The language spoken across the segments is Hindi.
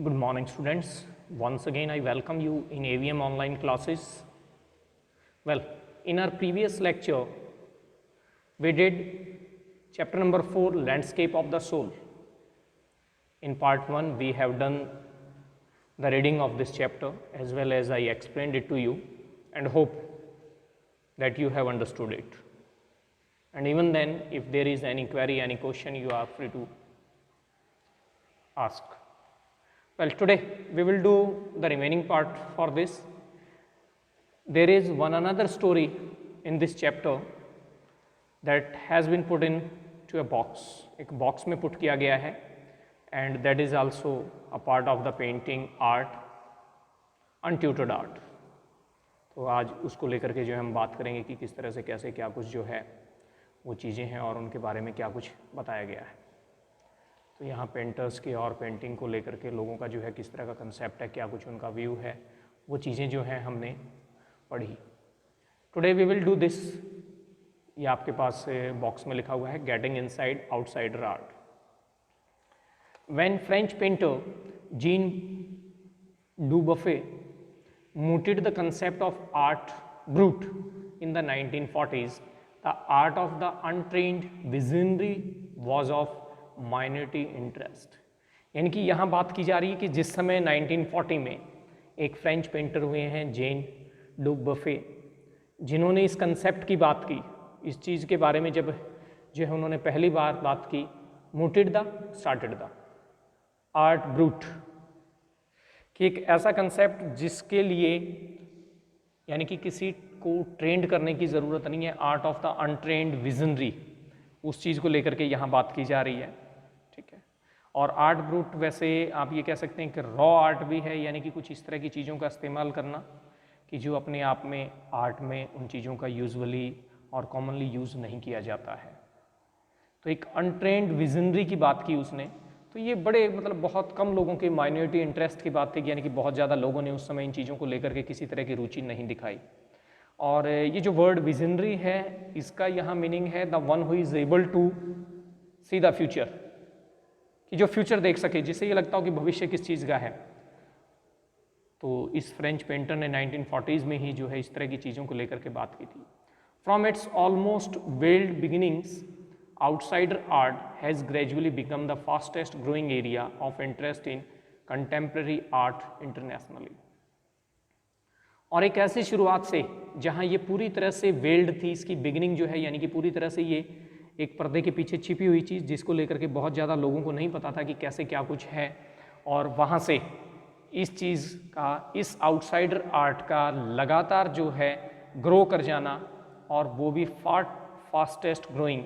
Good morning, students. Once again, I welcome you in AVM online classes. Well, in our previous lecture, we did chapter number 4, Landscape of the Soul. In part 1, we have done the reading of this chapter as well as I explained it to you and hope that you have understood it. And even then, if there is any query, any question, you are free to ask. Well, today we will do the remaining part for this. There is one another story in this chapter that has been put into a box. एक box में put किया गया है and that is also a part of the painting art, untutored art. तो आज उसको लेकर के जो है हम बात करेंगे कि किस तरह से कैसे क्या कुछ जो है वो चीज़ें हैं और उनके बारे में क्या कुछ बताया गया है. तो यहाँ पेंटर्स के और पेंटिंग को लेकर के लोगों का जो है किस तरह का कंसेप्ट है, क्या कुछ उनका व्यू है, वो चीज़ें जो हैं हमने पढ़ी. Today we will do this. ये आपके पास बॉक्स में लिखा हुआ है, getting inside outsider art. When French painter Jean Dubuffet mooted the concept of art brut in the 1940s, the art of the untrained visionary was of minority interest. यानी कि यहाँ बात की जा रही है कि जिस समय 1940 में एक फ्रेंच पेंटर हुए हैं जेन डुबफे, जिन्होंने इस कंसेप्ट की बात की, इस चीज़ के बारे में जब जो है उन्होंने पहली बार बात की, mooted the started the art brut, कि एक ऐसा कंसेप्ट जिसके लिए यानी कि किसी को ट्रेंड करने की ज़रूरत नहीं है, art of the untrained visionary, उस चीज़ को लेकर के यहाँ बात की जा रही है. ठीक है. और आर्ट ब्रूट वैसे आप ये कह सकते हैं कि रॉ आर्ट भी है, यानी कि कुछ इस तरह की चीज़ों का इस्तेमाल करना कि जो अपने आप में आर्ट में उन चीज़ों का यूजुअली और कॉमनली यूज़ नहीं किया जाता है. तो एक अनट्रेंड विजनरी की बात की उसने. तो ये बड़े मतलब बहुत कम लोगों के माइनॉरिटी इंटरेस्ट की बात थी, यानी कि बहुत ज़्यादा लोगों ने उस समय इन चीज़ों को लेकर के किसी तरह की रुचि नहीं दिखाई. और ये जो वर्ड विजनरी है, इसका यहाँ मीनिंग है the one who is able to see the future, कि जो फ्यूचर देख सके, जिससे ये लगता हो कि भविष्य किस चीज़ का है. तो इस फ्रेंच पेंटर ने 1940s में ही जो है इस तरह की चीज़ों को लेकर के बात की थी. From its almost weld beginnings, outsider art has gradually become the fastest growing area of interest in contemporary art internationally. और एक ऐसी शुरुआत से जहाँ ये पूरी तरह से वेल्ड थी, इसकी बिगिनिंग जो है यानी कि पूरी तरह से ये एक पर्दे के पीछे छिपी हुई चीज़ जिसको लेकर के बहुत ज़्यादा लोगों को नहीं पता था कि कैसे क्या कुछ है, और वहाँ से इस चीज़ का, इस आउटसाइडर आर्ट का लगातार जो है ग्रो कर जाना, और वो भी fastest growing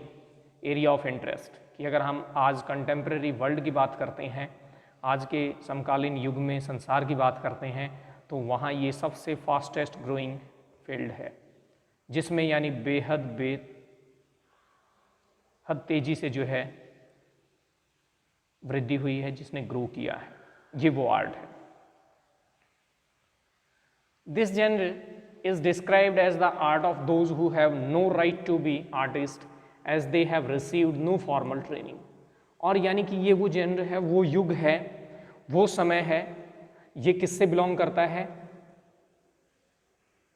area of interest. कि अगर हम आज कंटेम्प्रेरी वर्ल्ड की बात करते हैं, आज के समकालीन युग में संसार की बात करते हैं, तो वहाँ ये सबसे फास्टेस्ट ग्रोइंग फील्ड है, जिसमें यानी बेहद तेजी से जो है वृद्धि हुई है, जिसने ग्रो किया है, ये वो आर्ट है. This genre is described as the art of those who have no right to be artist as they have received no formal training. और यानी कि ये वो जेनर है, वो युग है, वो समय है, ये किससे बिलोंग करता है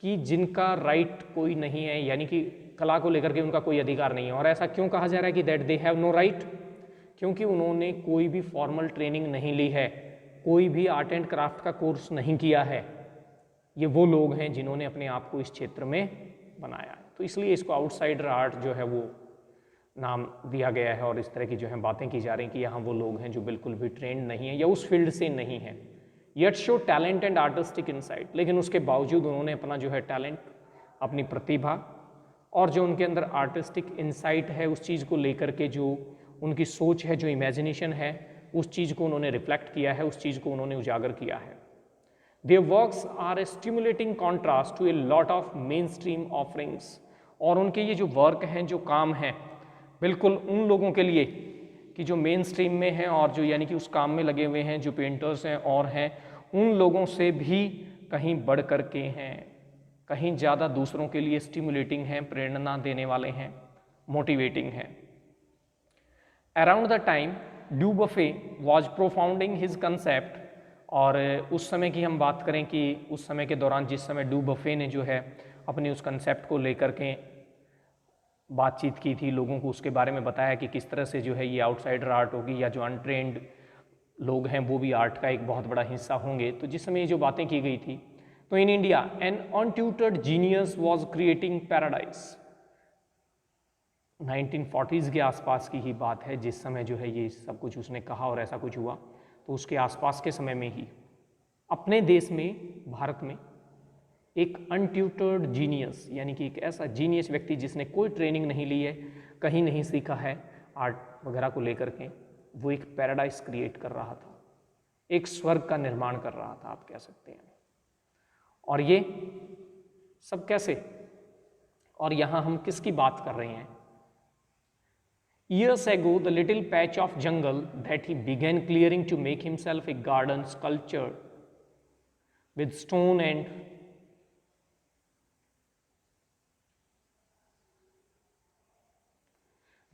कि जिनका राइट कोई नहीं है, यानी कि कला को लेकर के उनका कोई अधिकार नहीं है. और ऐसा क्यों कहा जा रहा है कि that they have no right? क्योंकि उन्होंने कोई भी फॉर्मल ट्रेनिंग नहीं ली है, कोई भी आर्ट एंड क्राफ्ट का कोर्स नहीं किया है. ये वो लोग हैं जिन्होंने अपने आप को इस क्षेत्र में बनाया. तो इसलिए इसको आउटसाइडर आर्ट जो है वो नाम दिया गया है, और इस तरह की जो है बातें की जा रही हैं कि यहाँ वो लोग हैं जो बिल्कुल भी ट्रेंड नहीं है या उस फील्ड से नहीं है, yet show talent and artistic insight. लेकिन उसके बावजूद उन्होंने अपना जो है टैलेंट, अपनी प्रतिभा और जो उनके अंदर आर्टिस्टिक इनसाइट है, उस चीज़ को लेकर के जो उनकी सोच है, जो इमेजिनेशन है, उस चीज़ को उन्होंने रिफ्लेक्ट किया है, उस चीज़ को उन्होंने उजागर किया है. Their works are a stimulating contrast to a lot of mainstream offerings. और उनके ये जो वर्क हैं, जो काम हैं, बिल्कुल उन लोगों के लिए कि जो मेन स्ट्रीम में हैं और जो यानी कि उस काम में लगे हुए हैं, जो पेंटर्स हैं और हैं, उन लोगों से भी कहीं बढ़ कर के हैं, कहीं ज़्यादा दूसरों के लिए स्टिमुलेटिंग हैं, प्रेरणा देने वाले हैं, मोटिवेटिंग हैं. Around the time Dubuffet was propounding his concept, और उस समय की हम बात करें कि उस समय के दौरान जिस समय डू बफे ने जो है अपने उस कंसेप्ट को लेकर के बातचीत की थी, लोगों को उसके बारे में बताया कि किस तरह से जो है ये आउटसाइडर आर्ट होगी या जो अनट्रेंड लोग हैं वो भी आर्ट का एक बहुत बड़ा हिस्सा होंगे। तो जिस समय ये जो बातें की गई थी, तो in India an untutored genius was creating paradise. 1940s के आसपास की ही बात है जिस समय जो है ये सब कुछ उसने कहा और ऐसा कुछ हुआ। तो उसके आसपास के समय में ही अपने देश में, भारत में, एक अनट्यूटर्ड जीनियस यानी कि एक ऐसा जीनियस व्यक्ति जिसने कोई ट्रेनिंग नहीं ली है, कहीं नहीं सीखा है आर्ट वगैरह को लेकर के, वो एक पैराडाइज क्रिएट कर रहा था, एक स्वर्ग का निर्माण कर रहा था, आप कह सकते हैं। और ये सब कैसे, और यहाँ हम किसकी बात कर रहे हैं? Years ago, the little patch of jungle that he began clearing to make himself a garden sculpture with stone and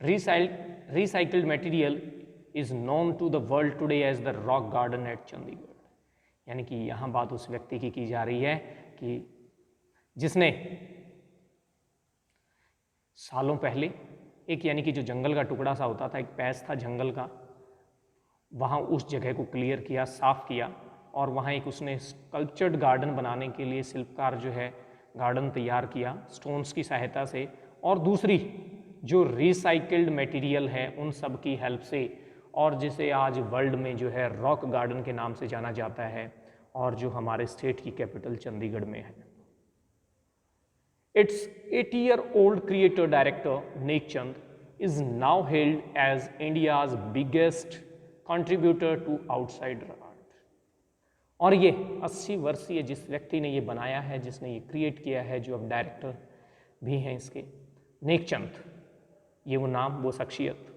recycled material is known to the world today as the Rock Garden at Chandigarh। यानी कि यहाँ बात उस व्यक्ति की जा रही है कि जिसने सालों पहले एक, यानी कि जो जंगल का टुकड़ा सा होता था, एक पैच था जंगल का, वहाँ उस जगह को क्लियर किया, साफ किया, और वहाँ एक उसने स्कल्पचर्ड गार्डन बनाने के लिए शिल्पकार जो है गार्डन तैयार किया स्टोन्स की सहायता से, और दूसरी जो रिसाइकल्ड मटेरियल है उन सब की हेल्प से, और जिसे आज वर्ल्ड में जो है रॉक गार्डन के नाम से जाना जाता है, और जो हमारे स्टेट की कैपिटल चंडीगढ़ में है। Its 80-year-old creator director Nekchand is now hailed as India's biggest contributor to outsider art। और ये 80 वर्षीय जिस व्यक्ति ने ये बनाया है, जिसने ये क्रिएट किया है, जो अब डायरेक्टर भी हैं इसके, नेकचंद, ये वो नाम, वो शख्सियत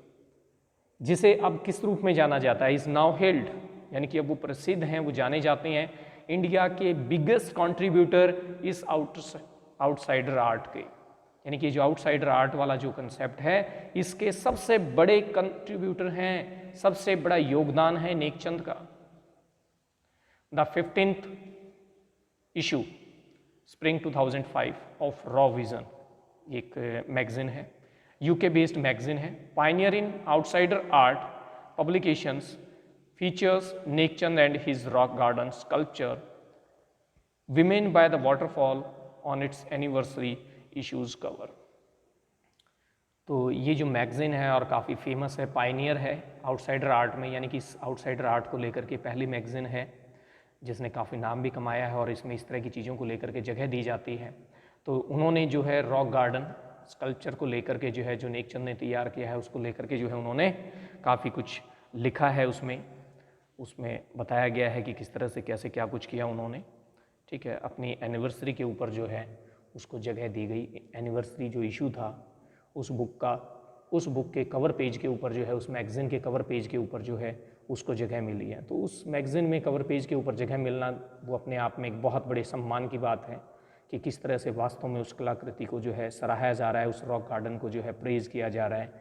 जिसे अब किस रूप में जाना जाता है, इज नाउ हेल्ड, यानी कि अब वो प्रसिद्ध हैं, वो जाने जाते हैं इंडिया के बिगेस्ट कॉन्ट्रीब्यूटर इस आउटसाइडर आर्ट के। यानी कि जो आउटसाइडर आर्ट वाला जो कंसेप्ट है, इसके सबसे बड़े कंट्रीब्यूटर हैं, सबसे बड़ा योगदान है नेकचंद का। The 15th issue spring 2005 of raw vision, एक मैगजीन है, यूके बेस्ड मैगजीन है, Pioneer in outsider art publications, features Nek Chand and his rock garden sculpture women by the waterfall on it's anniversary issues cover. तो ये जो मैगजीन है और काफ़ी फेमस है, पायनियर है आउटसाइडर आर्ट में, यानी कि आउटसाइडर आर्ट को लेकर के पहली मैगजीन है जिसने काफ़ी नाम भी कमाया है, और इसमें इस तरह की चीज़ों को लेकर के जगह दी जाती है। तो उन्होंने जो है रॉक गार्डन स्कल्पचर को लेकर के जो है, जो नेकचंद ने तैयार किया है, उसको लेकर के जो है उन्होंने काफ़ी कुछ लिखा है उसमें बताया गया है कि किस तरह से कैसे क्या कुछ किया उन्होंने। ठीक है, अपनी एनिवर्सरी के ऊपर जो है उसको जगह दी गई। एनिवर्सरी जो इशू था उस बुक के कवर पेज के ऊपर जो है, उस मैगज़ीन के कवर पेज के ऊपर जो है उसको जगह मिली है। तो उस मैगज़ीन में कवर पेज के ऊपर जगह मिलना वो अपने आप में एक बहुत बड़े सम्मान की बात है कि किस तरह से वास्तव में उस कलाकृति को जो है सराहा जा रहा है, उस रॉक गार्डन को जो है प्रेज किया जा रहा है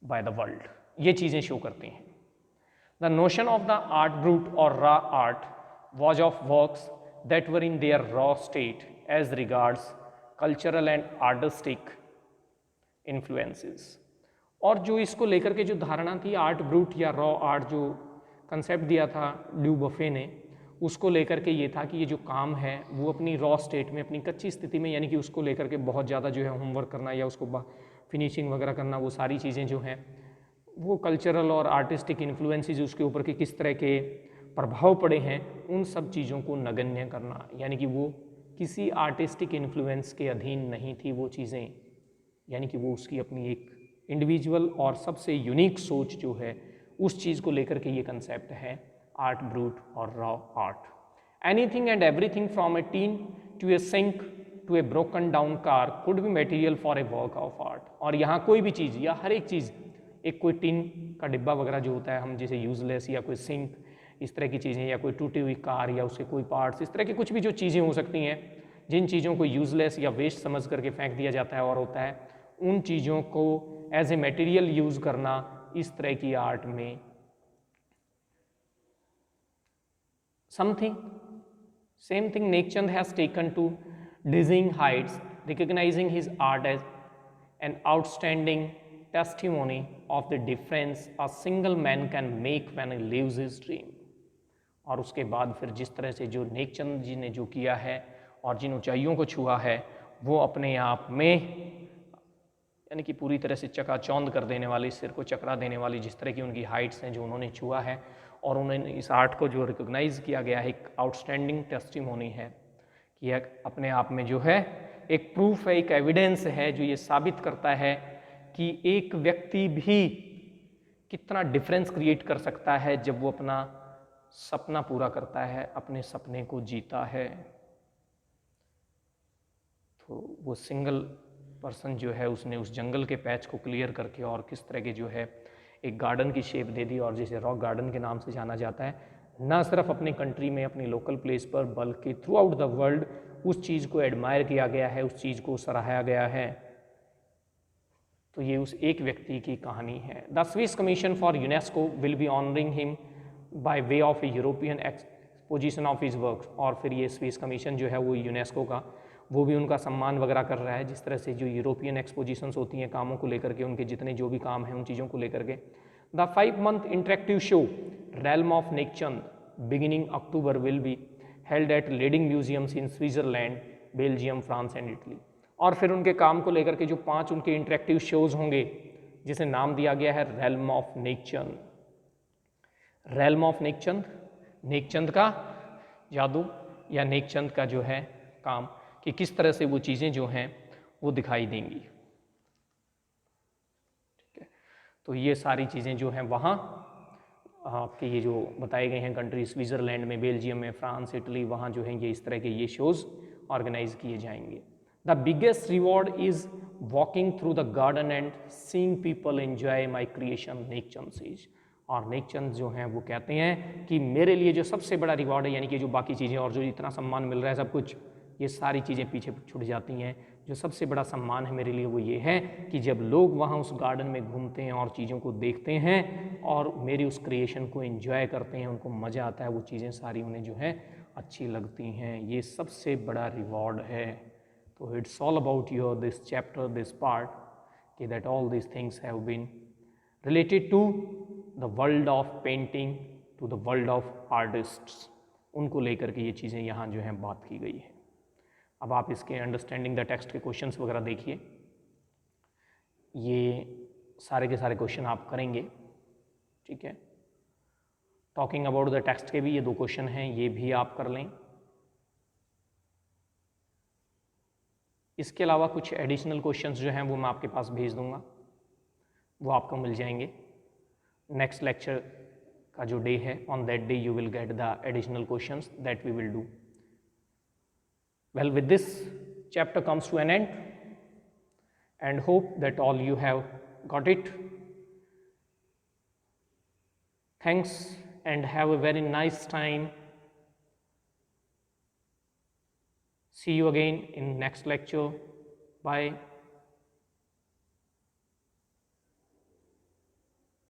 बाय द वर्ल्ड। ये चीज़ें शो करती हैं। The notion of the art brut और raw art was of works that were in their raw state as regards cultural and artistic influences। और जो इसको लेकर के जो धारणा थी आर्ट ब्रूट या रॉ आर्ट, जो कंसेप्ट दिया था ड्यू बफे ने, उसको लेकर के ये था कि ये जो काम है वो अपनी रॉ स्टेट में, अपनी कच्ची स्थिति में, यानी कि उसको लेकर के बहुत ज़्यादा जो है होमवर्क करना या उसको फिनिशिंग वगैरह करना, वो सारी चीज़ें जो हैं वो कल्चरल और आर्टिस्टिक इन्फ्लुएंसेस उसके ऊपर के किस तरह के प्रभाव पड़े हैं, उन सब चीज़ों को नगण्य करना। यानी कि वो किसी आर्टिस्टिक इन्फ्लुएंस के अधीन नहीं थी वो चीज़ें, यानी कि वो उसकी अपनी एक इंडिविजुअल और सबसे यूनिक सोच जो है उस चीज़ को लेकर के ये कंसेप्ट है आर्ट ब्रूट और raw art. Anything and everything from a tin to a sink to a broken down car could be material for a work of art. और यहाँ कोई भी चीज़ या हर एक चीज़, एक कोई टिन का डिब्बा वगैरह जो होता है हम जैसे यूजलेस, या कोई सिंक, इस तरह की चीज़ें, या कोई टूटी हुई कार या उसके कोई पार्ट्स, इस तरह की कुछ भी जो चीज़ें हो सकती हैं जिन चीज़ों को यूजलेस या वेस्ट समझ करके फेंक दिया जाता है और होता है, उन चीज़ों को एज ए मटेरियल यूज़ करना इस तरह की आर्ट में something. Same thing Nekchand has taken to dizzying heights, recognizing his art as an outstanding testimony of the difference a single man can make when he lives his dream. और उसके बाद फिर जिस तरह से जो नेकचंद जी ने जो किया है और जिन ऊंचाइयों को छुआ है वो अपने आप में यानी कि पूरी तरह से चकाचौंध कर देने वाली, सिर को चकरा देने वाली जिस तरह की उनकी हाइट्स हैं जो उन्होंने छुआ है, और उन्होंने इस आर्ट को जो रिकॉग्नाइज किया गया है एक आउटस्टैंडिंग टेस्टिमोनी है कि यह अपने आप में जो है एक प्रूफ है, एक एविडेंस है जो ये साबित करता है कि एक व्यक्ति भी कितना डिफरेंस क्रिएट कर सकता है जब वो अपना सपना पूरा करता है, अपने सपने को जीता है। तो वो सिंगल पर्सन जो है उसने उस जंगल के पैच को क्लियर करके और किस तरह के जो है एक गार्डन की शेप दे दी, और जिसे रॉक गार्डन के नाम से जाना जाता है, ना सिर्फ अपने कंट्री में अपनी लोकल प्लेस पर बल्कि थ्रू आउट द वर्ल्ड उस चीज़ को एडमायर किया गया है, उस चीज़ को सराहाया गया है। तो ये उस एक व्यक्ति की कहानी है। The Swiss commission for UNESCO will be honouring him by way of A European exposition of his work. और फिर ये स्विस कमीशन जो है वो यूनेस्को का वो भी उनका सम्मान वगैरह कर रहा है, जिस तरह से जो यूरोपियन एक्सपोजिशंस होती हैं कामों को लेकर के, उनके जितने जो भी काम हैं उन चीज़ों को लेकर के। The 5 month interactive show realm of Nek Chand beginning October will be held at leading museums in Switzerland, Belgium, France and Italy. और फिर उनके काम को लेकर के जो 5 उनके इंटरेक्टिव शोज होंगे जिसे नाम दिया गया है realm of Nek Chand. Realm of Nek Chand, Nek Chand का जादू या नेकचंद का जो है काम कि किस तरह से वो चीज़ें जो हैं वो दिखाई देंगी। ठीक है, तो ये सारी चीज़ें जो हैं वहाँ आपके ये जो बताए गए हैं कंट्री, स्विट्ज़रलैंड में, बेल्जियम में, फ्रांस, इटली, वहाँ जो हैं ये इस तरह के ये शोज़ ऑर्गेनाइज किए जाएंगे। The biggest reward is walking through the garden and seeing people enjoy my creation, Nek Chand says. और नेकचंद जो हैं वो कहते हैं कि मेरे लिए जो सबसे बड़ा रिवॉर्ड है, यानी कि जो बाकी चीज़ें और जो इतना सम्मान मिल रहा है सब कुछ, ये सारी चीज़ें पीछे छूट जाती हैं। जो सबसे बड़ा सम्मान है मेरे लिए वो ये है कि जब लोग वहाँ उस गार्डन में घूमते हैं और चीज़ों को देखते हैं और मेरी उस क्रिएशन को एंजॉय करते हैं, उनको मज़ा आता है, वो चीज़ें सारी उन्हें जो है अच्छी लगती हैं, ये सबसे बड़ा रिवॉर्ड है। तो it's all about your this chapter, this part, कि that all this things have been related to the world of painting, to the world of artists, उनको लेकर के ये चीज़ें यहाँ जो हैं बात की गई है। अब आप इसके अंडरस्टैंडिंग द टेक्स्ट के क्वेश्चंस वगैरह देखिए, ये सारे के सारे क्वेश्चन आप करेंगे। ठीक है, टॉकिंग अबाउट द टेक्स्ट के भी ये 2 क्वेश्चन हैं, ये भी आप कर लें। इसके अलावा कुछ एडिशनल क्वेश्चंस जो हैं वो मैं आपके पास भेज दूंगा, वो आपको मिल जाएंगे। नेक्स्ट लेक्चर का जो डे है, on that day you will get the additional questions that we will do. Well, with this chapter comes to an end, and hope that all you have got it. Thanks and have a very nice time. See you again in next lecture. Bye.